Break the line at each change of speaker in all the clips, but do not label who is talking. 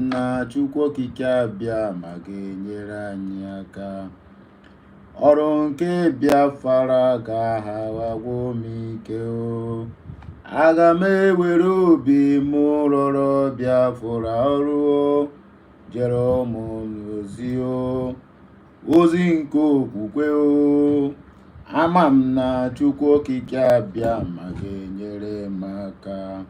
na Chukwu okike abịa ma ga-enyere anyị aka. Ọrụ nke Biafra ga-aghawo m ike o. Aga m ewere obi m rọrọ Biafra ọrụ o. Jere ụmụ ozi o. Ozi nke okwukwe o. Ama m na Chukwu okike abịa ma ga-enyere m aka.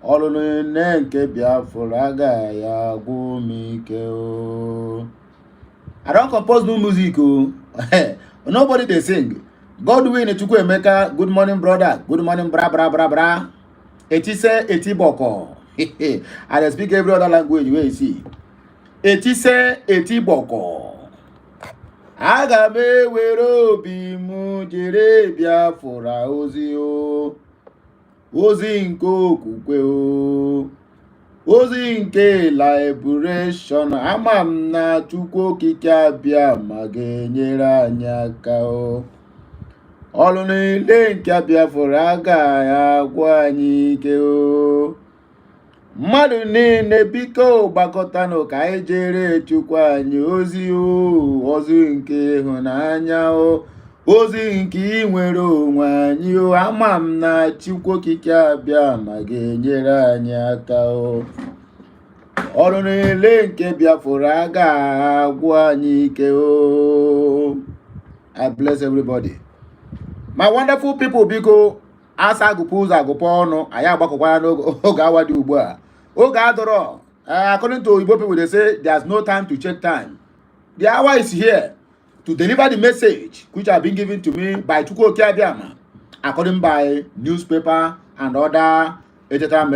Ọrụ niile nke Biafra agaghị agwụ m ike o. I don't compose new music o. Nobody dey sing. Godwin Chukwuemeka, good morning brother. Good morning bra bra bra bra. Etise etiboko. I dey speak every other language wey you see. Etise etiboko. Aga m ewere obi m jere Biafra ozi o. Ozi nke okwukwe o. Ozi nke liberation. Ama m na Chukwu okike abịa ma ga-enyere anyị aka o. Ọrụ niile nke Biafra agaghị agwụ anyị ike o. Mmadụ niile biko gbakọtanụ ka anyị jere Chukwu anyị ozi o. Ozi nke ịhụnanya o. Ozi nke inwere onwe anyị o. Ama m na Chukwu okike abịa ma ga-enyere anyị aka o. Ọrụ niile nke Biafra agaghị agwụ anyị ike o. I bless everybody. My wonderful people, biko asa agụpụ ụzọ agụpụ ọnụ anyị agbakọkwara n'oge awa dị ugbu a. Oge adọrọ. According to Igbo people, they say there's no time to check time. The hour is here to deliver the message which have been given to me by Chukwu okike abịa according by newspaper and other etc.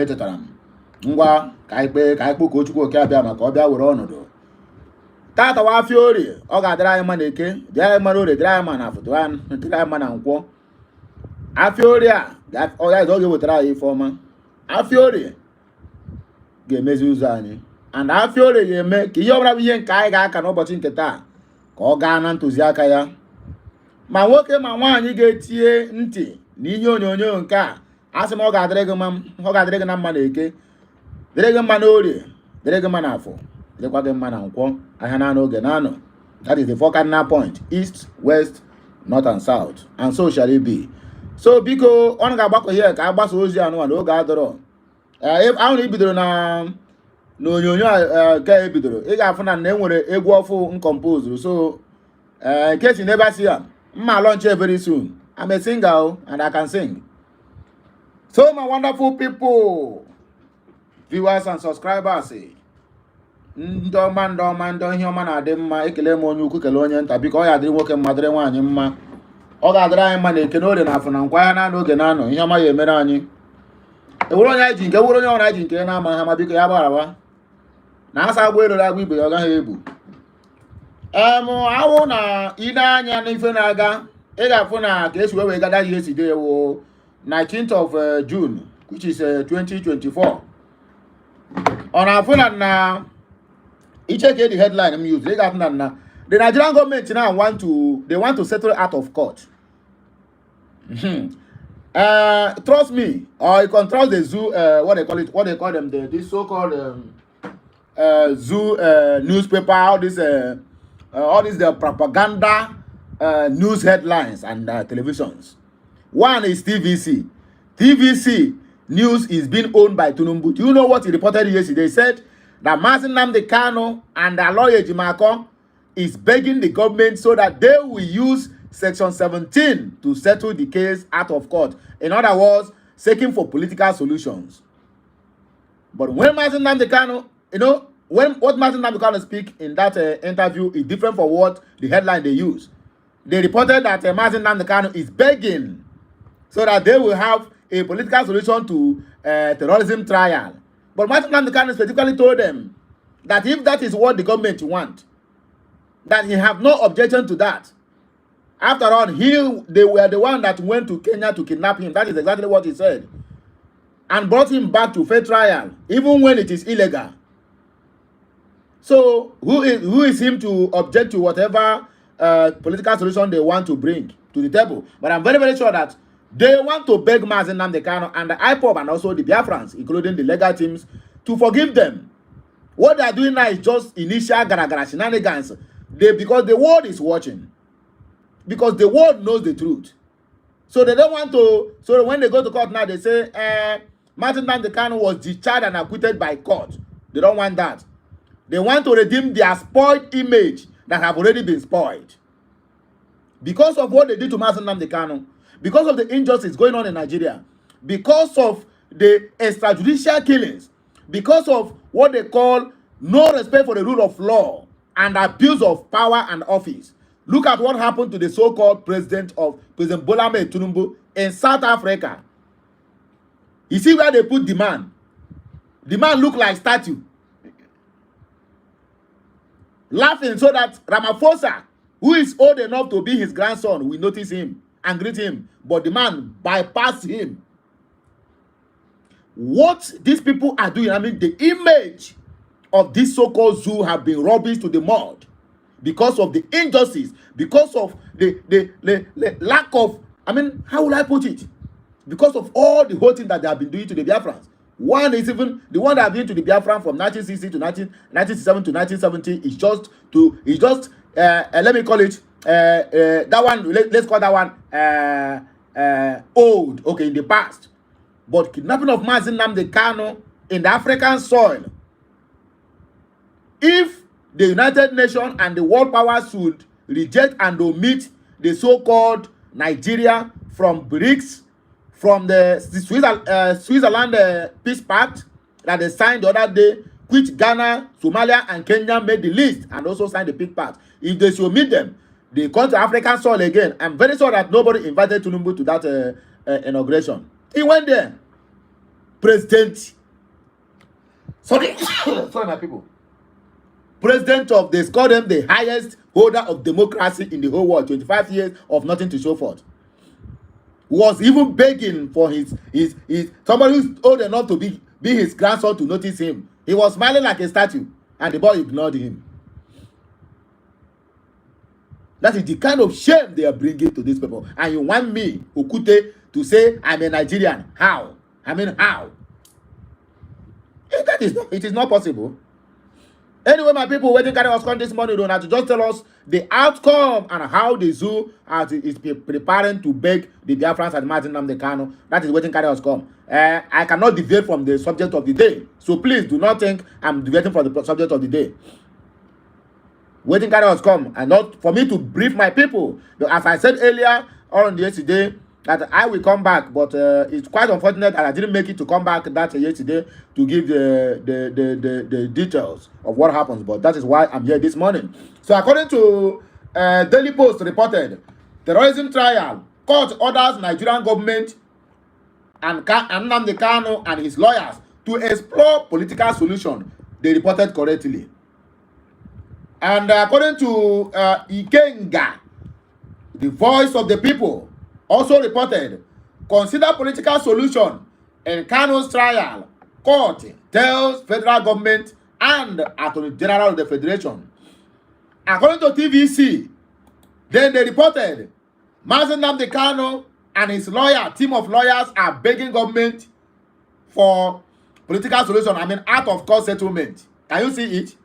Ngwa ka anyị kpọkuo Chukwu okike abịa ka ọ bịa were ọnọdụ. Tata wa afịa orie ọ ga-adịrị anyị mma na eke, dịrị anyị mma na orie, dịrị anyị mma na afọ, dịrị anyị mma na nkwọ. Afịa orie a ọ ga-ewetara anyị ife ọma. Afịa orie ga-emezi ụzọ anyị, and afịa orie ga-eme ka ihe ọbụla bụ ihe nke anyị ga-aka n'ụbọchị nke taa ka ọ gaa na ntụziaka ya. Ma nwoke ma nwaanyị ga-etinye ntị n'ihe onyonyo nke a, asị m ọ ga-adịrị gị na mma na eke, dịrị gị mma na orie, dịrị gị mma na afọ, dịrịkwa gị mma na nkwọ, ahịa na oge na-anọ. That is the four cardinal point: east, west, north and south, and so shall it be. So biko ọnụ ga-agbakọ ihe ka a gbasa ozi anụwa na oge adọrọ. Ahụ na ibidoro na onyonyo ka ebidoro, ị ga-afụ na enwere egwu ọfụ nkompozuru. So in case you never see am, mma launch very soon. I'm a singer and I can sing. So my wonderful people, viewers and subscribers, ndị ọma ndị ihe ọma na-adị mma, ekele m onye ukwu kele onye nta, biko ọ ya adịrị nwoke mma dịrị nwaanyị mma. Ọ ga-adịrị anyị mma na eke n'orie na afọ na nkwa ya na n'oge na-anọ, ihe ọma ya emere anyị. Ewuru onye anyị ji nke ewuru onye ọrụ anyị ji nke na-ama ha, ma biko ya gbarawa na asa agba ero agba ibe ya ọ gaghị ebu. Awụ na ile anya n'ife na-aga, ị ga-afụ na ka esi wee gada ihe esi dị ewu 19th of June, which is 2024. Ọ na-afụ na icheke the headline I'm using, ị ga-afụ na the Nigerian government now want to settle out of court. Trust me, or you can trust the zoo, what they call them, this so-called zoo newspaper, all this the propaganda news headlines and televisions. One is TVC. TVC news is being owned by Tinubu. Do you know what he reported yesterday? He said that Mazi Nnamdi Kanu and the lawyer Ejimako is begging the government so that they will use Section 17 to settle the case out of court. In other words, seeking for political solutions. But when Mazi Nnamdi Kanu, what Mazi Nnamdi Kanu speak in that interview is different from what the headline they use. They reported that Mazi Nnamdi Kanu is begging so that they will have a political solution to terrorism trial. But Mazi Nnamdi Kanu specifically told them that if that is what the government want, that he have no objection to that. After all, they were the one that went to Kenya to kidnap him. That is exactly what he said. And brought him back to fair trial, even when it is illegal. So who is him to object to whatever political solution they want to bring to the table? But I'm very, very sure that they want to beg Mazi Nnamdi Kanu and the IPOB and also the Biafrans, including the legal teams, to forgive them. What they are doing now is just initial gara shenanigans. Because the world is watching. Because the world knows the truth. So they don't want to. So when they go to court now, they say, Martin Nnamdi Kanu was discharged and acquitted by court. They don't want that. They want to redeem their spoiled image that have already been spoiled. Because of what they did to Martin Nnamdi Kanu, because of the injustice going on in Nigeria, because of the extrajudicial killings, because of what they call no respect for the rule of law and abuse of power and office. Look at what happened to the so-called President Bola Ahmed Tinubu in South Africa. You see where they put the man? The man looked like statue. Laughing so that Ramaphosa, who is old enough to be his grandson, will notice him and greet him. But the man bypassed him. What these people are doing, I mean, the image of this so-called zoo have been rubbish to the mud because of the injustice, because of the lack of, I mean, how will I put it? Because of all the whole thing that they have been doing to the Biafrans. One is even the one that have been to the Biafran from 1960 to 1967 to 1970 is just let me call it that one. Let's call that one old, okay, in the past. But kidnapping of Martin Nnamdi Kanu in the African soil, if the United Nations and the world powers should reject and omit the so-called Nigeria from BRICS, from the Switzerland Peace Pact that they signed the other day, which Ghana, Somalia, and Kenya made the list and also signed the Peace Pact. If they should meet them, they come to African soil again. I'm very sure that nobody invited Tinubu to that inauguration. He went there. President, sorry, sorry, my people. President of, they call them the highest holder of democracy in the whole world, 25 years of nothing to show for it. Was even begging for his somebody who's old enough to be his grandson to notice him. He was smiling like a statue, and the boy ignored him. That is the kind of shame they are bringing to these people. And you want me, Okute, to say I'm a Nigerian? How? I mean, how? It is not possible. Anyway, my people, waiting carry us come this morning, don't have to just tell us the outcome and how the zoo is preparing to beg the Biafrans and Martin Nnamdi Kanu. That is waiting carry us come. I cannot deviate from the subject of the day. So please do not think I'm deviating from the subject of the day. Waiting carry us come, and not for me to brief my people. As I said earlier on yesterday, that I will come back, but it's quite unfortunate that I didn't make it to come back that yesterday to give the details of what happens. But that is why I'm here this morning. So according to Daily Post reported, terrorism trial, court orders Nigerian government and Nnamdi Kanu and his lawyers to explore political solution. They reported correctly. And according to Ikenga, the voice of the people, also reported, consider political solution in Kanu's trial. Court tells federal government and Attorney General of the Federation. According to TVC, then they reported, Martin Nnamdi Kanu and his team of lawyers are begging government for political solution. I mean, out of court settlement. Can you see it?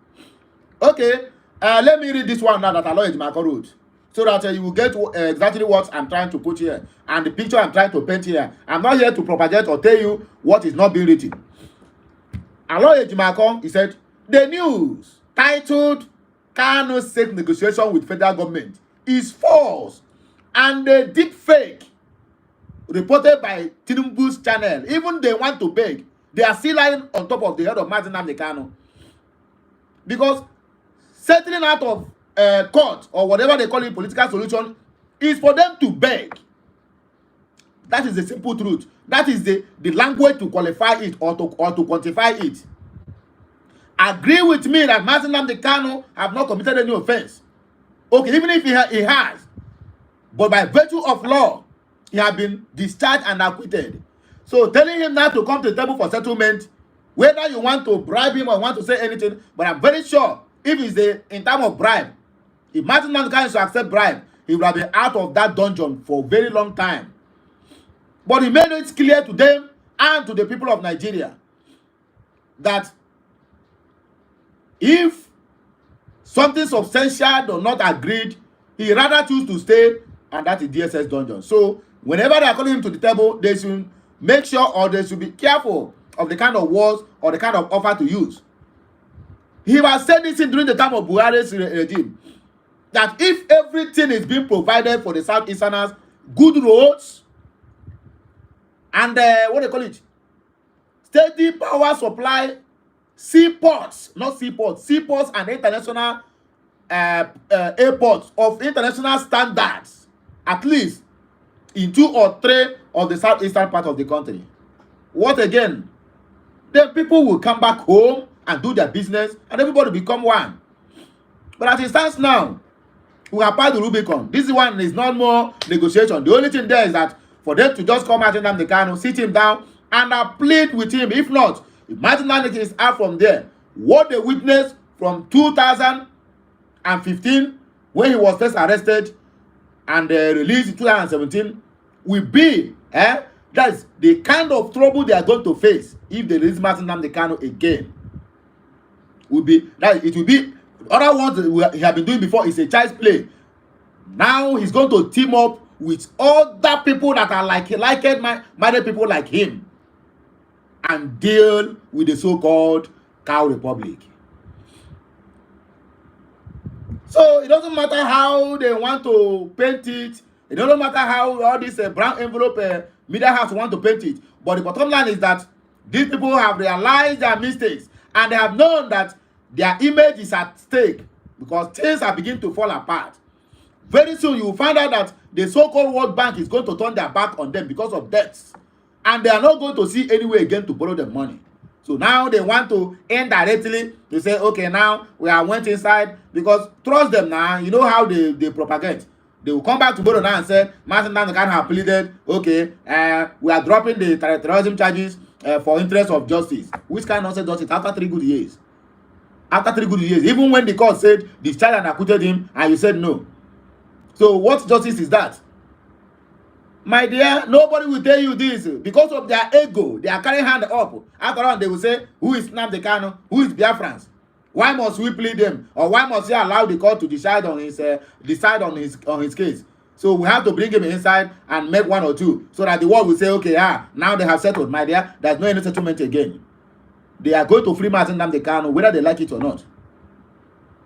Okay, let me read this one now that Aloy Ejimako wrote, so that you will get exactly what I'm trying to put here and the picture I'm trying to paint here. I'm not here to propagate or tell you what is not being written. Aloy Ejimako, he said, the news titled Kanu's safe negotiation with federal government is false and a deep fake reported by Tinubu's channel. Even they want to beg, they are still lying on top of the head of Martin Nnamdi Kanu. Because settling out of court or whatever they call it, political solution, is for them to beg. That is the simple truth. That is the language to qualify it or to quantify it. Agree with me that Martin Nnamdi Kanu have not committed any offense. Okay, even if he has, but by virtue of law, he has been discharged and acquitted. So telling him now to come to the table for settlement, whether you want to bribe him or want to say anything, but I'm very sure if it's in terms of bribe, if Martin Nnamdi Kanu should accept bribe, he would have been out of that dungeon for a very long time. But he made it clear to them and to the people of Nigeria that If something substantial does not agreed, he rather choose to stay, and that is DSS dungeon. So whenever they are calling him to the table, they should make sure, or they should be careful of the kind of words or the kind of offer to use. He was saying this during the time of Buhari's regime, that if everything is being provided for the Southeasterners, good roads and what do you call it, steady power supply, seaports, not seaports, seaports and international airports of international standards, at least in 2 or 3 of the southeastern part of the country. What again? Then people will come back home and do their business, and everybody become one. But as it stands now, we have passed the Rubicon. This one is not more negotiation. The only thing there is that for them to just come at Nnamdi Kanu, sit him down, and plead with him. If not, if Martin Nnamdi is out from there, what they witnessed from 2015, when he was first arrested and released in 2017, will be that's the kind of trouble they are going to face if they release Martin Nnamdi Kanu again. Will be that it will be other ones he have been doing before is a child's play. Now he's going to team up with other people that are like-minded people like him and deal with the so-called cow republic. So it doesn't matter how they want to paint it. It doesn't matter how all this brown envelope media house want to paint it. But the bottom line is that these people have realized their mistakes, and they have known that their image is at stake because things are beginning to fall apart. Very soon you will find out that the so-called World Bank is going to turn their back on them because of debts, and they are not going to see any way again to borrow the money. So now they want to indirectly to say, okay, now we are went inside, because trust them now, you know how they propagate. They will come back tomorrow now and say, Martin Nnamdi Kanu have pleaded, okay, we are dropping the terrorism charges for interest of justice. Which kind of justice? After 3 good years. After 3 good years, even when the court said discharged and acquitted him, and you said no. So what justice is that? My dear, nobody will tell you this. Because of their ego, they are carrying hand up. After all, they will say, who is Nnamdi Kanu? Who is Biafrans? Why must we plead them? Or why must we allow the court to decide on his case? So we have to bring him inside and make 1 or 2, so that the world will say, okay, now they have settled, my dear. There's no any settlement again. They are going to free Martin Nnamdi Kanu, whether they like it or not.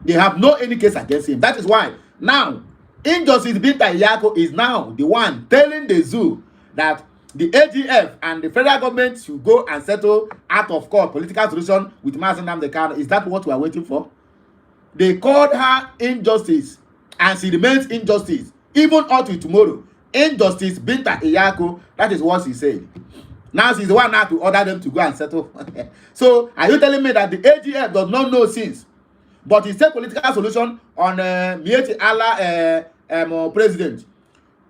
They have no any case against him. That is why now Injustice Binta Iyako is now the one telling the zoo that the AGF and the federal government should go and settle out of court political solution with Martin Nnamdi Kanu. Is that what we are waiting for? They called her injustice, and she remains injustice even up to tomorrow. Injustice Binta Iyako, that is what she said. Now she's the one now to order them to go and settle. So are you telling me that the AGF does not know since, but he said political solution on Mieti Allah president,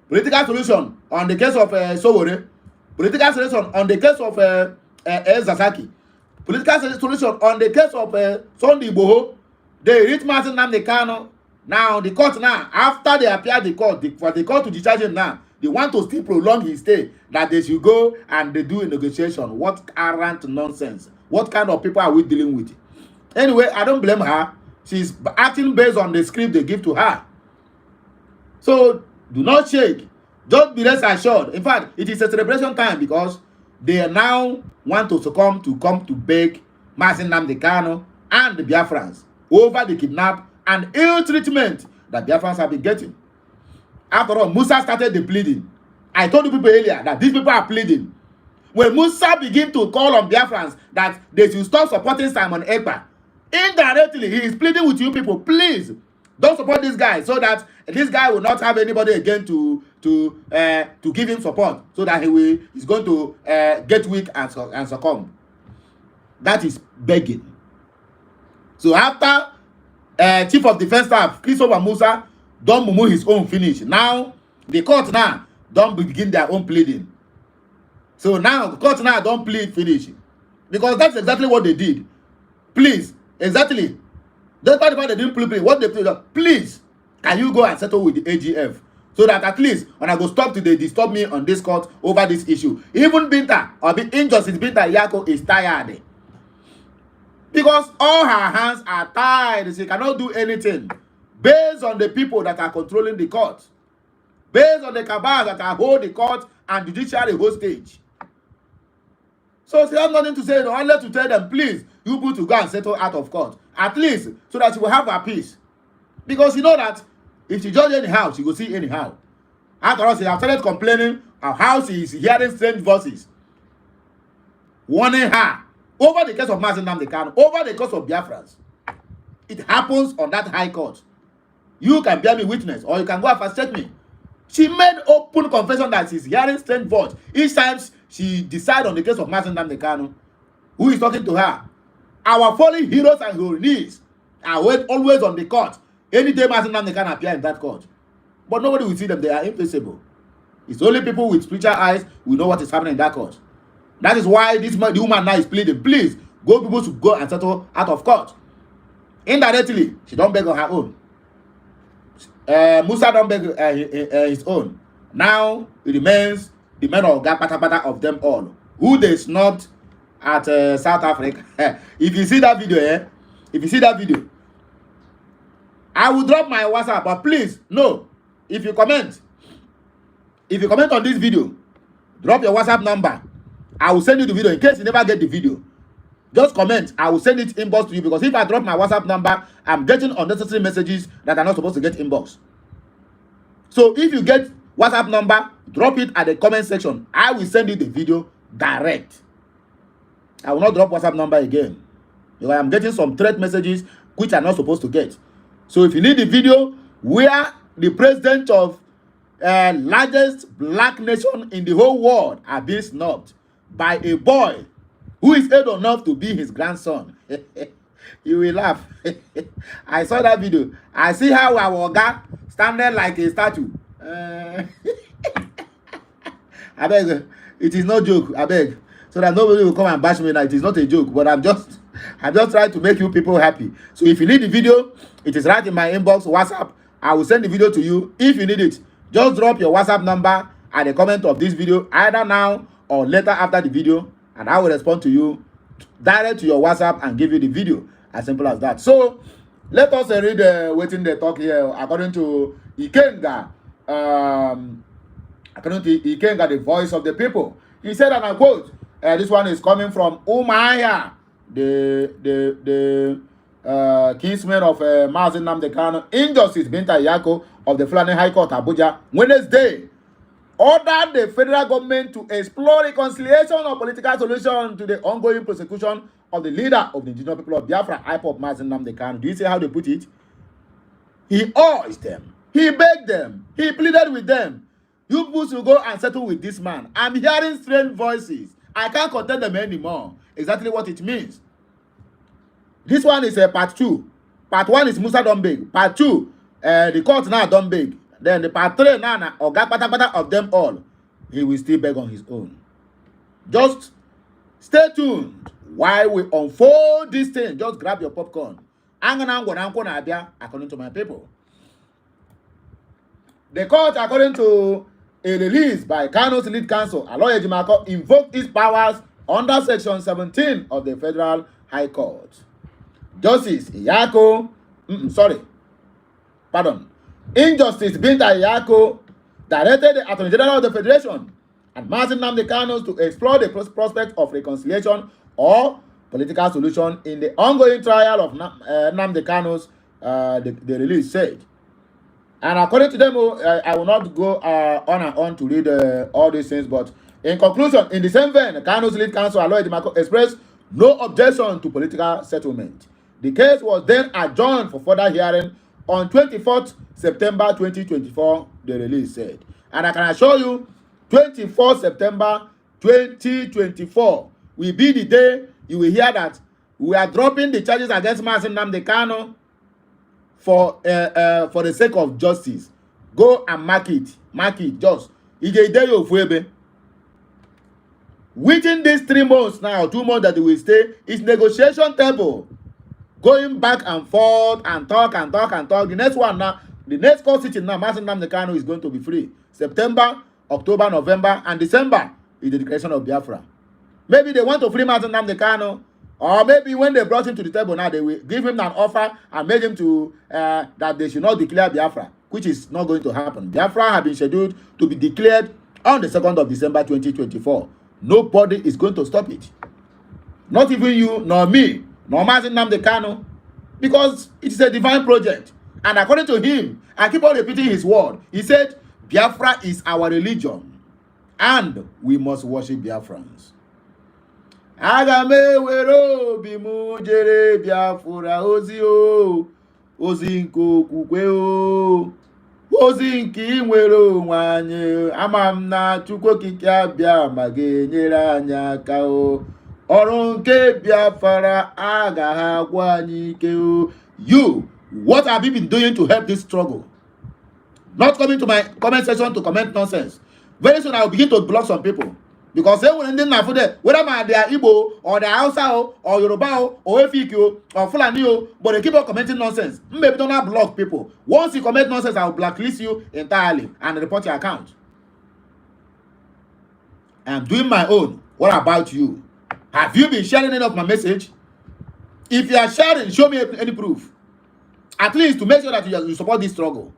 political solution on the case of Sowore, political solution on the case of Zasaki, political solution on the case of Sunday Igboho. They reach Martin Nnamdi Kanu. Now the court now, after they appear the court, for the court to discharge him now, they want to still prolong his stay, that they should go and they do a negotiation. What arrant nonsense. What kind of people are we dealing with? Anyway, I don't blame her. She's acting based on the script they give to her. So do not shake. Just be rest assured. In fact, it is a celebration time, because they now want to come to beg Martin Nnamdi Kanu and the Biafrans over the kidnap and ill treatment that Biafrans have been getting. After all, Musa started the pleading. I told you people earlier that these people are pleading. When Musa began to call on Biafrans that they should stop supporting Simon Ekpa, indirectly he is pleading with you people, please don't support this guy, so that this guy will not have anybody again to give him support, so that he's going to get weak and succumb. That is begging. So after Chief of Defense Staff Christopher Musa don't mumu his own finish, now the court now don't begin their own pleading. So now the court now don't plead finish, because that's exactly what they did. Please, exactly. That's why they didn't plead. What they plead, please, can you go and settle with the AGF, so that at least when I go stop till they disturb me on this court over this issue. Even Binta or the Injustice Binta Iyako is tired. Because all her hands are tied. She cannot do anything based on the people that are controlling the court, based on the cabals that are holding the court and judiciary hostage. So she has nothing to say, only to tell them, please, you put to go and settle out of court. At least, so that she will have her peace. Because you know that if she judge anyhow, she will see anyhow. After all, she has started complaining of how she is hearing strange voices, warning her over the case of Mazi Nnamdi Kanu, over the case of Biafrans. It happens on that high court. You can bear me witness, or you can go and fast check me. She made open confession that she's hearing strange voice each time she decides on the case of Mazi Nnamdi Kanu. Who is talking to her? Our fallen heroes and heroines are always on the court. Any day Mazi Nnamdi Kanu appear in that court. But nobody will see them. They are invisible. It's only people with spiritual eyes who know what is happening in that court. That is why the woman now is pleading, please, go people should go and settle out of court. Indirectly, she don't beg on her own. Musa don't beg his own. Now it remains the men of God, pata of them all, who they snubbed at South Africa. If you see that video, if you see that video, I will drop my WhatsApp, but please, no. If you comment on this video, drop your WhatsApp number. I will send you the video in case you never get the video. Just comment. I will send it inbox to you, because if I drop my WhatsApp number, I'm getting unnecessary messages that are not supposed to get inbox. So if you get WhatsApp number, drop it at the comment section. I will send you the video direct. I will not drop WhatsApp number again, because I'm getting some threat messages which I'm not supposed to get. So if you need the video where the president of largest black nation in the whole world are being snubbed by a boy who is old enough to be his grandson, you will laugh. I saw that video. I see how our guy standing like a statue. I beg, it is no joke. I beg, so that nobody will come and bash me. Now it is not a joke, but I'm just trying to make you people happy. So if you need the video, it is right in my inbox, WhatsApp. I will send the video to you. If you need it, just drop your WhatsApp number at the comment of this video, either now or later after the video, and I will respond to you direct to your WhatsApp and give you the video. As simple as that. So let us read waiting the talk here. According to Ikenga, the voice of the people, he said, and I quote, this one is coming from Umaya, the kinsman of Mazi Nnamdi Kanu, Injustice Binta Yako of the Fulani High Court, Abuja, Wednesday, ordered the federal government to explore reconciliation or political solution to the ongoing prosecution of the leader of the indigenous people of Biafra, IPOB, Mazi Nnamdi Kanu. Do you see how they put it? He urged them. He begged them. He pleaded with them. You people should go and settle with this man. I'm hearing strange voices. I can't contain them anymore. Exactly what it means. This one is part 2. Part 1 is Musa Dombeg. Part 2, the court now Dombeg. Then the part 3 now, Oga Patapata of them all. He will still beg on his own. Just stay tuned while we unfold this thing. Just grab your popcorn. According to my people. The court, according to a release by Kanu's lead counsel, Aloy Ejimako, invoked his powers under Section 17 of the Federal High Court. Justice Iyako, Injustice Binta Iyako directed the Attorney General of the Federation and Mazi Nnamdi Kanu to explore the prospect of reconciliation or political solution in the ongoing trial of Nnamdi Kanu's, the release said. And according to them, I will not go on and on to read all these things, but in conclusion, in the same vein, Kanu's lead counsel, Aloy Ejimako, expressed no objection to political settlement. The case was then adjourned for further hearing on 24th September 2024, the release said. And I can assure you, 24th September 2024 will be the day you will hear that we are dropping the charges against Mazi Nnamdi Kanu for the sake of justice. Go and mark it, just. Within these 3 months now, 2 months that we will stay, is negotiation table. Going back and forth and talk. The next one now, the next court sitting now, Mazi Nnamdi Kanu is going to be free. September, October, November, and December is the declaration of Biafra. Maybe they want to free Mazi Nnamdi Kanu Or maybe when they brought him to the table now, they will give him an offer and make him to that they should not declare Biafra, which is not going to happen. Biafra have been scheduled to be declared on the 2nd of December 2024. Nobody is going to stop it. Not even you, nor me, nor Mazi Nnamdi Kanu, because it is a divine project. And according to him, I keep on repeating his word. He said, Biafra is our religion, and we must worship Biafrans. Aga m ewere obi m jere Biafra ozi o, ozi nke okwukwe o, ozi nke inwere onwe anyị. Ama m na Chukwu okike abịa ma ga-enyere anyị aka o. Ọrụ nke Biafra agaghị agwụ anyị ike o. You, what have you been doing to help this struggle? Not coming to my comment section to comment nonsense. Very soon I will begin to block some people. Because when they are whether they are Igbo or they are Hausa or Yoruba or Efik or Fulani, but they keep on commenting nonsense. Maybe don't have block people. Once you comment nonsense, I will blacklist you entirely and report your account. I am doing my own. What about you? Have you been sharing any of my message? If you are sharing, show me any proof. At least to make sure that you support this struggle.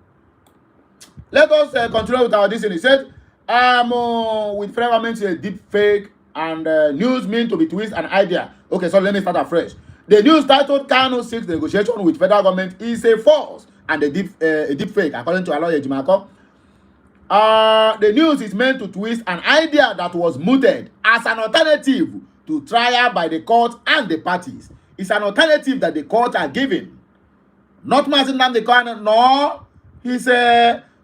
Let us continue with our listening. He said, with federal government a deep fake and news mean to be twist an idea. Okay, so let me start afresh. The news titled Kanu seeks negotiation with federal government is a false and a deep fake, according to Aloy Ejimako. The news is meant to twist an idea that was mooted as an alternative to trial by the court and the parties. It's an alternative that the court are giving. Not Mazi Nnamdi Kanu, no. His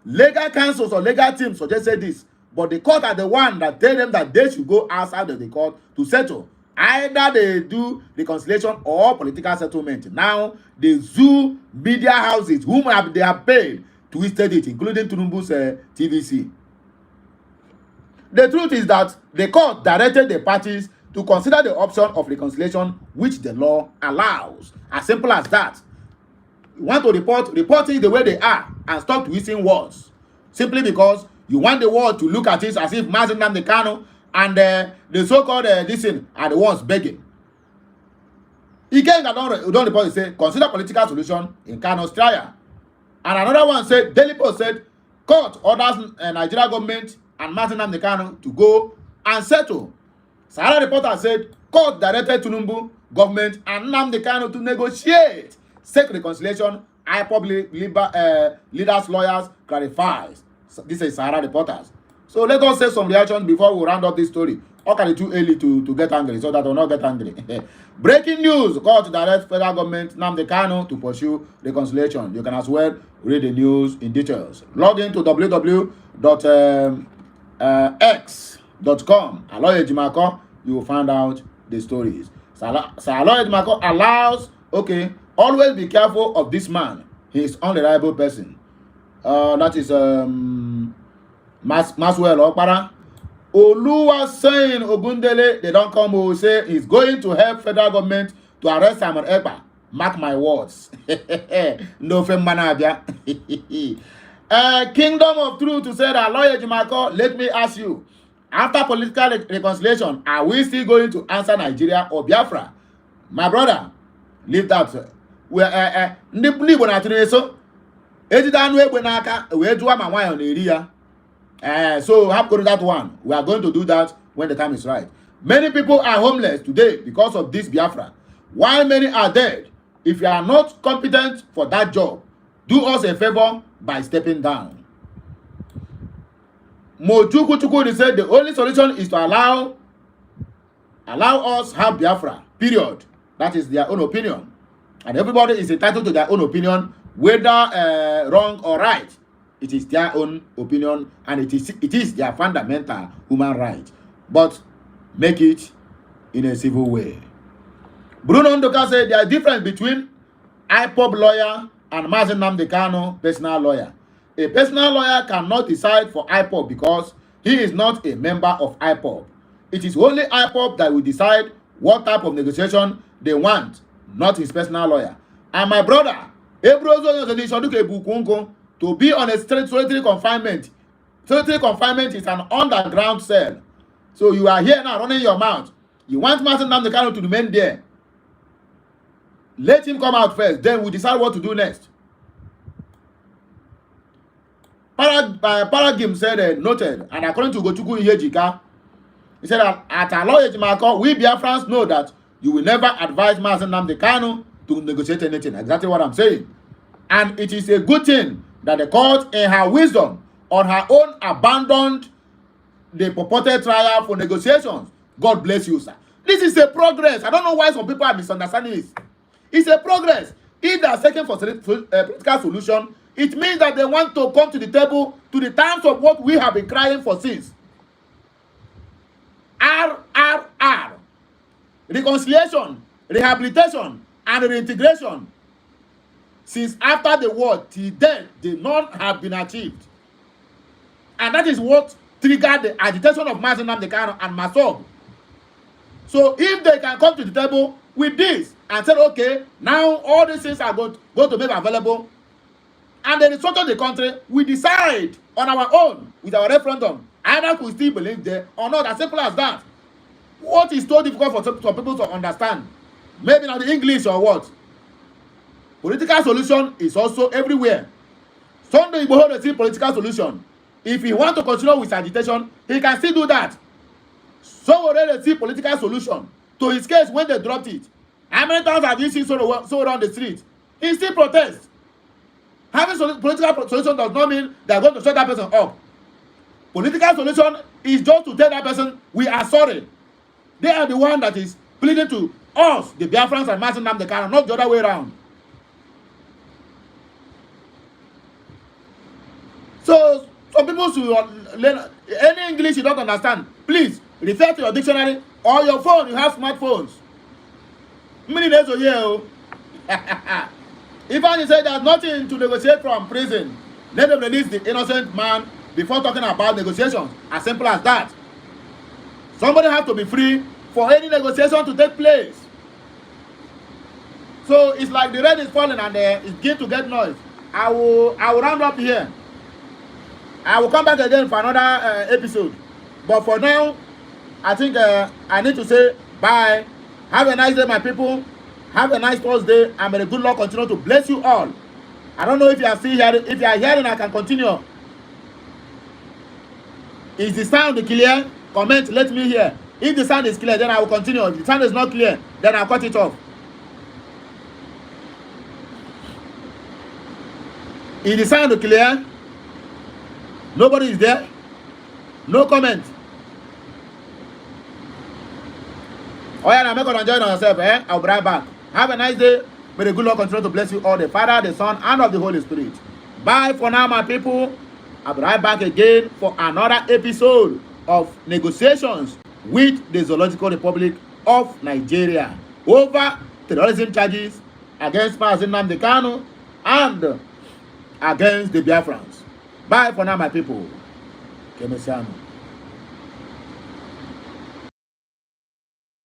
legal counsels or legal team suggested this. But the court are the one that tell them that they should go outside of the court to settle. Either they do reconciliation or political settlement. Now, the zoo media houses, whom they have paid, twisted it, including Tinubu's TVC. The truth is that the court directed the parties to consider the option of reconciliation, which the law allows. As simple as that. You want to report it the way they are and stop twisting words. Simply because you want the world to look at it as if Mazi Nnamdi Kanu and the so-called this thing are the ones begging. Again, don't report it say consider political solution in Kanu's trial. And another one said, Daily Post said, court orders Nigeria government and Mazi Nnamdi Kanu to go and settle. Sahara reporter said, court directed Tinubu government and Nnamdi Kanu to negotiate. Seek reconciliation. IPOB leaders, lawyers clarifies. So this is Sahara reporters. So let us say some reactions before we round up this story. Or can it too early to get angry so that I will not get angry? Breaking news. Court directs federal government Nnamdi Kanu to pursue reconciliation. You can as well read the news in details. Log into www.x.com. Aloy Ejimako. You will find out the stories. So Aloy Ejimako allows, okay, always be careful of this man. He is unreliable person. That is Maswell Okpara. Oluwa saying Ogundele, they don't come who say he's going to help federal government to arrest Simon Ekpa. Mark my words. No Femmanabia. Kingdom of Truth to say that Lawyer Ejimako, let me ask you, after political reconciliation, are we still going to answer Nigeria or Biafra? My brother, leave that. We are so have go to that one. We are going to do that when the time is right. Many people are homeless today because of this Biafra. While many are dead, if you are not competent for that job, do us a favor by stepping down. Mojuku Chukwu said the only solution is to allow us have Biafra. Period. That is their own opinion. And everybody is entitled to their own opinion, whether wrong or right. It is their own opinion, and it is their fundamental human right. But make it in a civil way. Bruno Ndoka said there is a difference between IPOB lawyer and Mazi Nnamdi Kanu personal lawyer. A personal lawyer cannot decide for IPOB because he is not a member of IPOB. It is only IPOB that will decide what type of negotiation they want, not his personal lawyer. And my brother, to be on a solitary confinement. Solitary confinement is an underground cell. So you are here now running your mouth. You want Mazi Nnamdi Kanu to remain there. Let him come out first, then we decide what to do next. Paragim said, noted, and according to Gochukwu Ihejika, he said that at Aloy Ejimako, we Biafrans know that you will never advise Mazen Nnamdi Kanu to negotiate anything. Exactly what I'm saying. And it is a good thing that the court, in her wisdom, on her own, abandoned the purported trial for negotiations. God bless you, sir. This is a progress. I don't know why some people are misunderstanding this. It's a progress. If they are seeking for political solution, it means that they want to come to the table to the terms of what we have been crying for since. RRR. Reconciliation, rehabilitation, and reintegration. Since after the war till then, did not have been achieved. And that is what triggered the agitation of Mazen Nnamdi Kanu and Masob. So if they can come to the table with this and say, okay, now all these things are going to be available, and they restructure the country, we decide on our own with our referendum, either we still believe there or not, as simple as that. What is so difficult for some people to understand? Maybe not the English or what? Political solution is also everywhere. Sunday Igboho receive political solution. If he want to continue with agitation, he can still do that. So already receive political solution to his case when they dropped it. How many times have you seen so around the street? He still protests. Having political solution does not mean they are going to shut that person up. Political solution is just to tell that person, we are sorry. They are the one that is pleading to us, the Biafrans and Mazen Nnamdi Kanu, not the other way around. So some people should learn any English you don't understand. Please refer to your dictionary or your phone. You have smartphones. Many days a year. Even he said there's nothing to negotiate from prison. Let them release the innocent man before talking about negotiations. As simple as that. Somebody has to be free for any negotiation to take place. So it's like the rain is falling and it's beginning to get noise. I will round up here. I will come back again for another episode. But for now, I think I need to say bye. Have a nice day, my people. Have a nice Thursday. And may the good Lord continue to bless you all. I don't know if you are still hearing. If you are hearing, I can continue. Is the sound clear? Comment, let me hear. If the sound is clear, then I will continue. If the sound is not clear, then I'll cut it off. Is the sound clear? Nobody is there? No comment. Oh yeah, now make us enjoy yourself, eh? I'll be right back. Have a nice day. May the good Lord continue to bless you all, the Father, the Son, and of the Holy Spirit. Bye for now, my people. I'll be right back again for another episode of negotiations with the Zoological Republic of Nigeria over terrorism charges against Mazen Nnamdi Kanu and against the Biafrans. Bye for now, my people. Kemesiano.